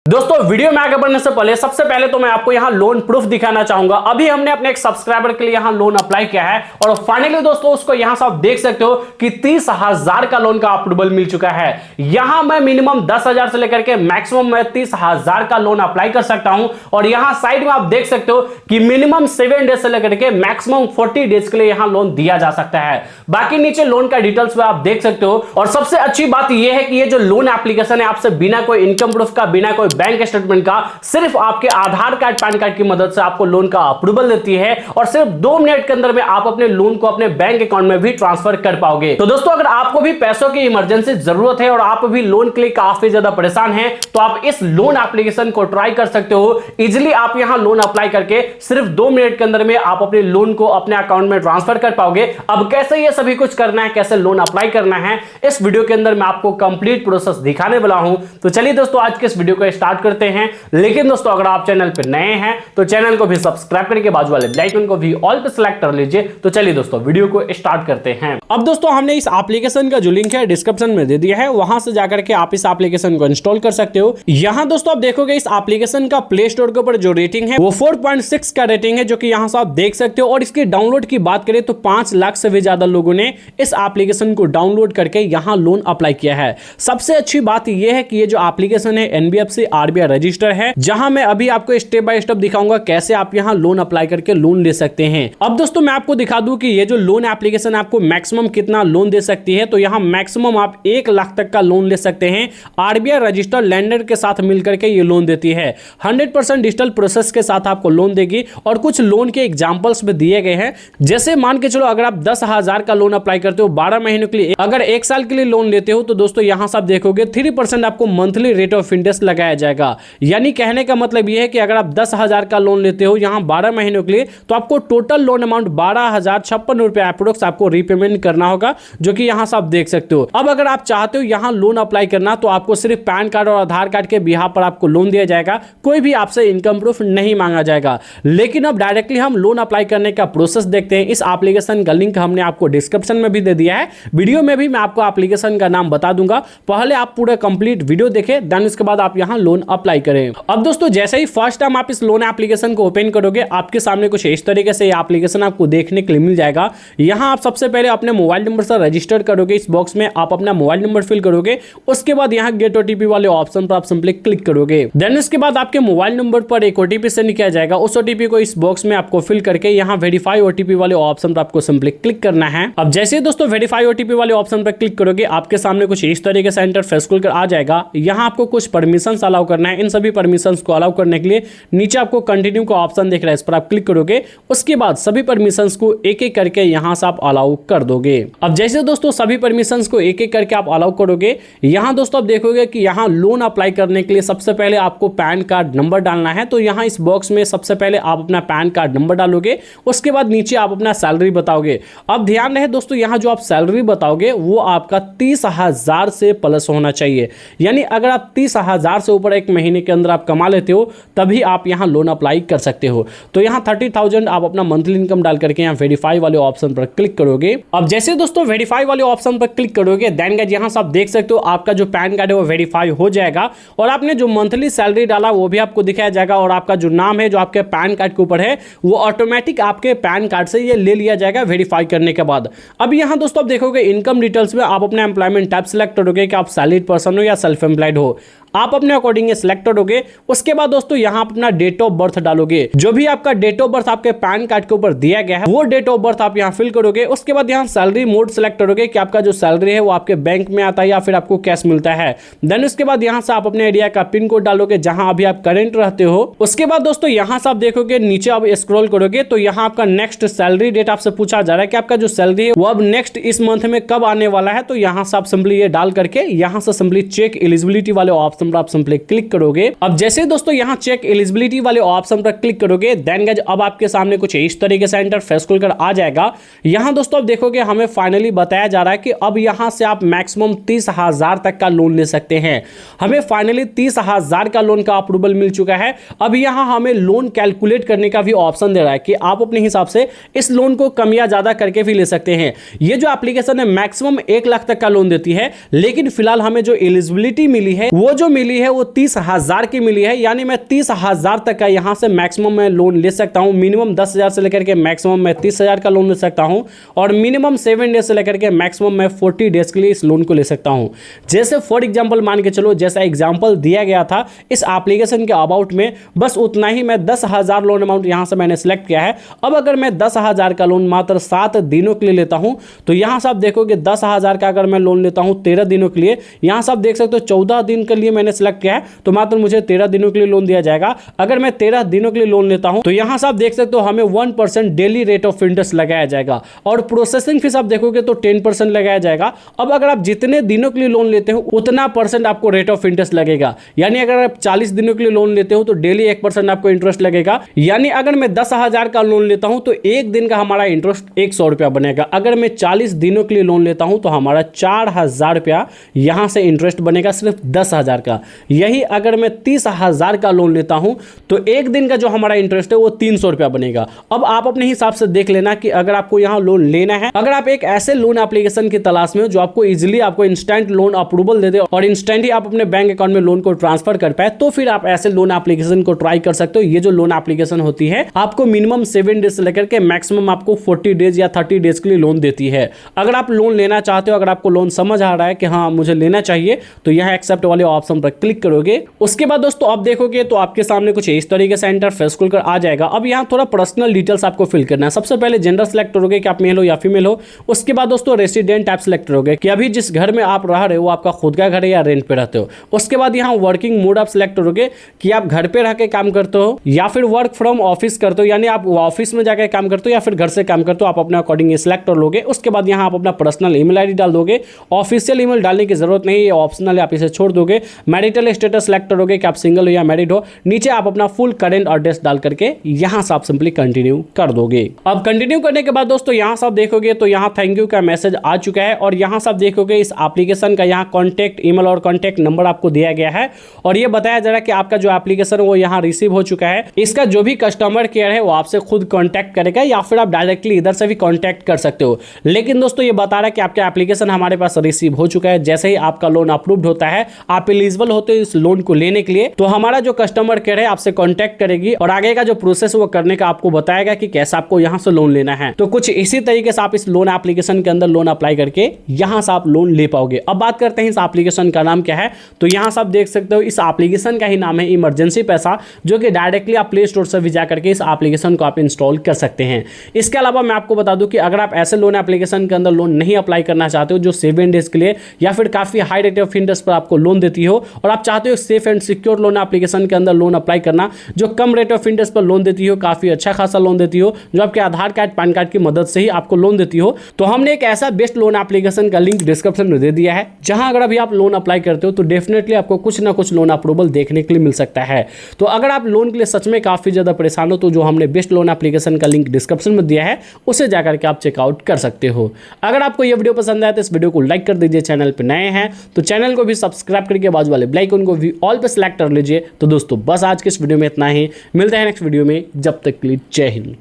दोस्तों वीडियो में आगे बढ़ने से पहले सबसे पहले तो मैं आपको यहां लोन प्रूफ दिखाना चाहूंगा। अभी हमने अपने एक सब्सक्राइबर के लिए यहां लोन अप्लाई किया है और फाइनली दोस्तों उसको यहां से आप देख सकते हो कि 30,000 का लोन का अप्रूवल मिल चुका है। यहां मैं मिनिमम 10,000 से लेकर के मैक्सिमम मैं 30,000 का लोन अप्लाई कर सकता हूं और यहां साइड में आप देख सकते हो कि मिनिमम 7 डेज से लेकर के मैक्सिमम 40 डेज के लिए यहां लोन दिया जा सकता है। बाकी नीचे लोन का डिटेल्स में आप देख सकते हो। और सबसे अच्छी बात यह है कि ये जो लोन एप्लीकेशन है आपसे बिना कोई इनकम प्रूफ का, बिना कोई बैंक स्टेटमेंट का, सिर्फ आपके आधार कार्ड पैन कार्ड की मदद से आपको लोन का अप्रूवल देती है और सिर्फ 2 मिनट के अंदर में आप अपने लोन को अपने बैंक अकाउंट में भी ट्रांसफर कर पाओगे। तो दोस्तों अगर आपको भी पैसों की इमरजेंसी जरूरत है और आप भी लोन के लिए काफी ज्यादा परेशान हैं तो आप इस लोन एप्लीकेशन को ट्राई कर सकते हो। इजिली आप यहां लोन अप्लाई करके सिर्फ 2 मिनट के अंदर में आप अपने लोन को अपने अकाउंट में ट्रांसफर कर पाओगे। अब कैसे ये सभी कुछ करना है, कैसे लोन अप्लाई करना है, इस वीडियो के अंदर मैं आपको कंप्लीट प्रोसेस दिखाने वाला हूं। तो चलिए दोस्तों आज के इस वीडियो को स्टार्ट करते हैं। लेकिन दोस्तों अगर आप चैनल पर नए हैं तो चैनल को भी सब्सक्राइब करके बाजू वाले बेल आइकन को भी ऑल पे सिलेक्ट कर लीजिए। तो चलिए दोस्तों वीडियो को स्टार्ट करते हैं। अब दोस्तों हमने इस एप्लीकेशन का जो लिंक है डिस्क्रिप्शन में दे दिया है, वहां से जाकर के आप इस एप्लीकेशन को इंस्टॉल कर सकते हो। यहां दोस्तों आप देखोगे इस एप्लीकेशन का प्ले स्टोर के ऊपर जो रेटिंग है वो 4.6 का रेटिंग है, जो कि यहां से आप देख सकते हो। और इसके डाउनलोड की बात करें तो 5 लाख से भी ज्यादा लोगों ने इस एप्लीकेशन को डाउनलोड करके यहां लोन अप्लाई किया है। सबसे अच्छी बात यह है कि ये जो एप्लीकेशन है NBFC RBI रजिस्टर है, जहां मैं अभी आपको स्टेप बाय स्टेप दिखाऊंगा कैसे आप यहां लोन अप्लाई करके लोन ले सकते हैं। अब दोस्तों मैं आपको दिखा दूं कि ये जो लोन एप्लीकेशन आपको मैक्सिमम कितना लोन दे सकती है। तो यहां मैक्सिमम आप 1 लाख तक का लोन ले सकते हैं। RBI रजिस्टर लैंडर के साथ मिलकर के ये लोन देती है। 100% डिजिटल प्रोसेस के साथ आपको लोन देगी और कुछ लोन के एग्जांपल्स भी दिए गए हैं। जैसे मान के चलो अगर आप 10,000 का लोन अप्लाई करते हो 12 महीनों के लिए, अगर 1 साल के लिए लोन लेते हो तो दोस्तों यहां से आप देखोगे 3% आपको मंथली रेट ऑफ इंटरेस्ट लगाया जाएगा। यानी कहने का मतलब यह है कि अगर आप 10,000 का लोन लेते हो यहां 12 महीनों के लिए तो आपको टोटल लोन अमाउंट 12,056 रुपए अप्रोक्स आपको रीपेमेंट करना होगा, जो कि यहां से आप देख सकते हो। अब अगर आप चाहते हो यहां लोन अप्लाई करना तो आपको सिर्फ पैन कार्ड और आधार कार्ड के बिहाफ पर आपको लोन दिया जाएगा, कोई भी आपसे इनकम प्रूफ नहीं मांगा जाएगा। लेकिन अब डायरेक्टली हम लोन अप्लाई करने का प्रोसेस देखते हैं। इस एप्लीकेशन का लिंक हमने आपको डिस्क्रिप्शन में भी दे दिया है, वीडियो में भी मैं आपको एप्लीकेशन का नाम बता दूंगा। पहले आप पूरा कंप्लीट वीडियो देखें, देन उसके बाद आप यहां लोन अप्लाई करें। अब दोस्तों जैसे ही फर्स्ट टाइम आप इस लोन एप्लीकेशन को ओपन करोगे आपके सामने कुछ इस तरीके से ये एप्लीकेशन आपको देखने के लिए मिल जाएगा। यहां आप सबसे पहले अपने मोबाइल नंबर से रजिस्टर करोगे। इस बॉक्स में आप अपना मोबाइल नंबर फिल करोगे। उसके बाद यहां गेट OTP वाले ऑप्शन पर आप सिंपली क्लिक करोगे। देन उसके बाद आपके मोबाइल नंबर पर एक OTP सेंड किया जाएगा। उस OTP को इस बॉक्स में आपको फिल करके यहां वेरीफाई OTP वाले ऑप्शन पर आपको सिंपली क्लिक करना है। अब जैसे दोस्तों वेरीफाई OTP वाले ऑप्शन पर क्लिक करोगे आपके सामने कुछ इस तरीके से इंटरफेस खुलकर आ जाएगा। यहां आपको कुछ परमिशंस अलाउ करना है। इन सभी परमिशंस को अलाउ करने के लिए नीचे आपको कंटिन्यू का ऑप्शन दिख रहा है, इस पर आप क्लिक करोगे। उसके बाद सभी परमिशंस को एक एक करके यहां से आप अलाउ कर दोगे। अब जैसे दोस्तों सभी परमिशंस को एक एक करके आप अलाउ करोगे, यहां दोस्तों आप देखोगे कि यहां लोन अप्लाई करने के लिए सबसे पहले आपको पैन कार्ड नंबर डालना है। तो यहां इस बॉक्स में सबसे पहले आप अपना पैन कार्ड नंबर डालोगे। उसके बाद नीचे आप अपना सैलरी बताओगे। अब ध्यान रहे दोस्तों यहां जो आप सैलरी बताओगे वो आपका 30,000 से प्लस होना चाहिए। यानी अगर आप 30,000 से ऊपर एक महीने के अंदर आप कमा लेते हो तभी आप यहां लोन अप्लाई कर सकते हो। तो यहां 30,000 आप अपना मंथली इनकम डाल करके यहां वेरीफाई वाले ऑप्शन पर क्लिक करोगे। अब जैसे दोस्तों वेरीफाई वाले ऑप्शन पर क्लिक करोगे देन गाइस यहां से आप देख सकते हो आपका जो पैन कार्ड है वो वेरीफाई हो जाएगा और आपने जो मंथली सैलरी डाला वो भी आपको दिखाया जाएगा और आपका जो नाम है जो आपके पैन कार्ड के ऊपर है वो ऑटोमेटिक आपके पैन कार्ड से ये ले लिया जाएगा वेरीफाई करने के बाद। अब यहां दोस्तों आप देखोगे इनकम डिटेल्स में आप अपना एम्प्लॉयमेंट टाइप सेलेक्ट करोगे कि आप सैलरीड पर्सन हो या सेल्फ एम्प्लॉयड हो। आप अपने अकॉर्डिंग सिलेक्ट करोगे। उसके बाद दोस्तों यहां आप अपना डेट ऑफ बर्थ डालोगे। जो भी आपका डेट ऑफ बर्थ आपके पैन कार्ड के ऊपर दिया गया है वो डेट ऑफ बर्थ आप यहां फिल करोगे। उसके बाद यहां सैलरी मोड सिलेक्ट करोगे कि आपका जो सैलरी है वो आपके बैंक में आता है या फिर आपको कैश मिलता है। देन उसके बाद यहां से आप अपने एरिया का पिन कोड डालोगे जहां अभी आप करंट रहते हो। उसके बाद दोस्तों यहां से आप देखोगे नीचे आप स्क्रॉल करोगे तो यहां आपका नेक्स्ट सैलरी डेट आपसे पूछा जा रहा है कि आपका जो सैलरी है वो अब नेक्स्ट इस मंथ में कब आने वाला है। तो यहां से आप सिंपली ये डाल करके यहां से सिंपली चेक एलिजिबिलिटी वाले ऑप्शन पर आप सिंपली क्लिक करोगे। अब जैसे दोस्तों यहां चेक एलिजिबिलिटी वाले ऑप्शन पर क्लिक करोगे देन गाइस अब आपके सामने कुछ इस तरीके से इंटरफेस खुलकर आ जाएगा। यहां दोस्तों आप देखोगे हमें फाइनली बताया जा रहा है कि अब यहां से आप मैक्सिमम 30,000 तक का लोन ले सकते हैं। हमें फाइनली 30,000 का लोन का अप्रूवल मिल चुका है। अब यहां हमें लोन कैलकुलेट करने का भी ऑप्शन दे रहा है कि आप अपने हिसाब से इस लोन को कम या ज्यादा करके भी ले सकते हैं। ये जो एप्लीकेशन है मैक्सिमम 1 लाख तक का लोन देती है, लेकिन फिलहाल हमें जो एलिजिबिलिटी मिली है वो जो जो मिली है वो 30,000 की मिली है, यानी मैं 30,000 तक का यहाँ से मैक्सिमम मैं लोन ले सकता हूँ। मिनिमम 10,000 से लेकर के मैक्सिमम मैं 30,000 का लोन ले सकता हूँ और मिनिमम 7 डेज से लेकर के मैक्सिमम मैं 40 डेज के लिए इस लोन को ले सकता हूँ। जैसे फॉर एग्जाम्पल मान के चलो, जैसा एग्जाम्पल दिया गया था इस एप्लीकेशन के अबाउट में, बस उतना ही मैं 10,000 लोन अमाउंट यहाँ से मैंने सेलेक्ट किया है। अब अगर मैं 10,000 का लोन मात्र 7 दिनों के लिए लेता हूँ तो यहाँ से आप देखोगे 10,000 का अगर मैं लोन लेता हूँ 13 दिनों के लिए, यहाँ से आप देख सकते हो 14 दिन के लिए मैंने सेलेक्ट किया है तो मात्र मुझे 13 दिनों के लिए लोन दिया जाएगा। अगर मैं 13 दिनों के लिए लोन लेता हूं तो यहां से आप देख सकते हो हमें 1% डेली रेट ऑफ इंटरेस्ट लगाया जाएगा और प्रोसेसिंग फीस आप देखोगे तो 10% लगाया जाएगा। अब अगर आप जितने दिनों के लिए लोन लेते हो उतना % आपको रेट ऑफ इंटरेस्ट लगेगा, यानी अगर आप 40 दिनों के लिए लोन लेते हो तो डेली 1% आपको इंटरेस्ट लगेगा। यानी अगर मैं 10,000 का लोन लेता हूं तो एक दिन का हमारा इंटरेस्ट 100 रुपया बनेगा। अगर मैं 40 दिनों के लिए लोन लेता हूं तो हमारा 4,000 रुपया यहां से इंटरेस्ट बनेगा सिर्फ 10,000 का। यही अगर मैं 30,000 का लोन लेता हूं तो एक दिन का जो हमारा इंटरेस्ट है वो 300 रुपया बनेगा। अब आप अपने हिसाब से देख लेना कि अगर आपको यहां लोन लेना है, अगर आप एक ऐसे लोन एप्लीकेशन की तलाश में हो जो आपको इजीली आपको इंस्टेंट लोन अप्रूवल दे दे और इंस्टेंट ही आप अपने बैंक अकाउंट में लोन को ट्रांसफर कर पाए, तो फिर आप ऐसे लोन एप्लीकेशन को ट्राई कर सकते हो। ये जो लोन एप्लीकेशन होती है आपको मिनिमम 7 डेज से लेकर के मैक्सिमम आपको 40 डेज या 30 डेज के लिए लोन देती है। अगर आप लोन लेना चाहते हो, अगर आपको लोन समझ आ रहा है कि हाँ मुझे लेना चाहिए, तो यहाँ एक्सेप्ट वाले ऑप्शन पर क्लिक करोगे। उसके बाद दोस्तों आप देखोगे तो आपके सामने कुछ इस तरीके से इंटरफेस खुलकर आ जाएगा। अब यहाँ थोड़ा पर्सनल डिटेल्स आपको फिल करना है। सबसे पहले जेंडर सेलेक्ट करोगे कि आप मेल हो या फीमेल हो। उसके बाद दोस्तों रेसिडेंट टाइप सेलेक्ट करोगे कि अभी जिस घर में आप रह रहे हो आपका खुद का घर है या रेंट पे रहते हो। उसके बाद यहाँ वर्किंग मोड आप सेलेक्ट करोगे कि आप घर पे रह के काम करते हो या फिर वर्क फ्रॉम ऑफिस करते हो, यानी आप ऑफिस में जाकर काम करते हो या फिर घर से काम करते हो, आप अपने अकॉर्डिंग सेलेक्ट कर लोगे। उसके बाद यहाँ आप अपना पर्सनल ईमेल आईडी डाल दोगे। ऑफिशियल ईमेल डालने की जरूरत नहीं है, ऑप्शनल है, आप इसे छोड़ दोगे। मैरिटल स्टेटस सेलेक्ट करोगे कि आप सिंगल हो या मैरिड हो। नीचे आप अपना फुल करेंट एड्रेस डाल करके यहां से आप सिंपली कंटिन्यू कर दोगे। अब कंटिन्यू करने के बाद दोस्तों यहां से आप देखोगे तो यहां थैंक यू का मैसेज आ चुका है और यहां से आप देखोगे इस एप्लीकेशन का यहां कॉन्टैक्ट ईमेल और कॉन्टैक्ट नंबर आपको दिया गया है और ये बताया जा रहा है कि आपका जो एप्लीकेशन वो यहां रिसीव हो चुका है। इसका जो भी कस्टमर केयर है वो आपसे खुद कॉन्टैक्ट करेगा या फिर आप डायरेक्टली इधर से भी कॉन्टैक्ट कर सकते हो। लेकिन दोस्तों ये बता रहा है कि आपका एप्लीकेशन हमारे पास रिसीव हो चुका है। जैसे ही आपका लोन अप्रूव्ड होता है, आप एलिजिबल होते हो इस लोन को लेने के लिए, तो हमारा जो कस्टमर केयर है आपसे कांटेक्ट करेगी और आगे का जो प्रोसेस वो करने का आपको बताएगा कि कैसे आपको यहां से लोन लेना है। तो कुछ इसी तरीके से आप इस लोन एप्लीकेशन के अंदर लोन अप्लाई करके यहां से आप लोन ले पाओगे। अब बात करते हैं इस एप्लीकेशन का नाम क्या है। तो यहां से आप देख सकते हो इस एप्लीकेशन का ही नाम है इमरजेंसी पैसा, जो कि डायरेक्टली आप प्ले स्टोर से भी जा करके इस एप्लीकेशन को आप इंस्टॉल कर सकते हैं। इसके अलावा मैं आपको बता दूं कि अगर आप ऐसे लोन एप्लीकेशन के अंदर लोन नहीं अप्लाई करना चाहते हो जो 7 डेज के लिए या फिर काफी हाई रेट ऑफ इंटरेस्ट पर आपको लोन देती हो और आप चाहते हो safe and secure loan application के अंदर लोन अप्लाई करना जो कम रेट ऑफ इंटरेस्ट पर लोन देती हो, काफी अच्छा खासा लोन देती हो, जो आपके आधार कार्ड पैन कार्ड की मदद से ही आपको लोन देती हो, तो हमने एक ऐसा बेस्ट लोन एप्लीकेशन का लिंक डिस्क्रिप्शन में दे दिया है जहां अगर अभी आप लोन अप्लाई करते हो तो डेफिनेटली आपको कुछ ना कुछ लोन अप्रूवल देखने के लिए मिल सकता है। तो अगर आप लोन के लिए सच में काफी ज्यादा परेशान हो तो जो हमने बेस्ट लोन एप्लीकेशन का लिंक डिस्क्रिप्शन में दिया है उसे जाकर के आप चेकआउट कर सकते हो। अगर आपको यह वीडियो पसंद आया तो इस वीडियो को लाइक कर दीजिए। चैनल पर नए हैं तो चैनल को भी सब्सक्राइब करके बाजू वाले बेल आइकन को भी ऑल पे सेलेक्ट कर लीजिए। तो दोस्तों बस आज के इस वीडियो में इतना ही, मिलते हैं नेक्स्ट वीडियो में, जब तक के लिए जय हिंद।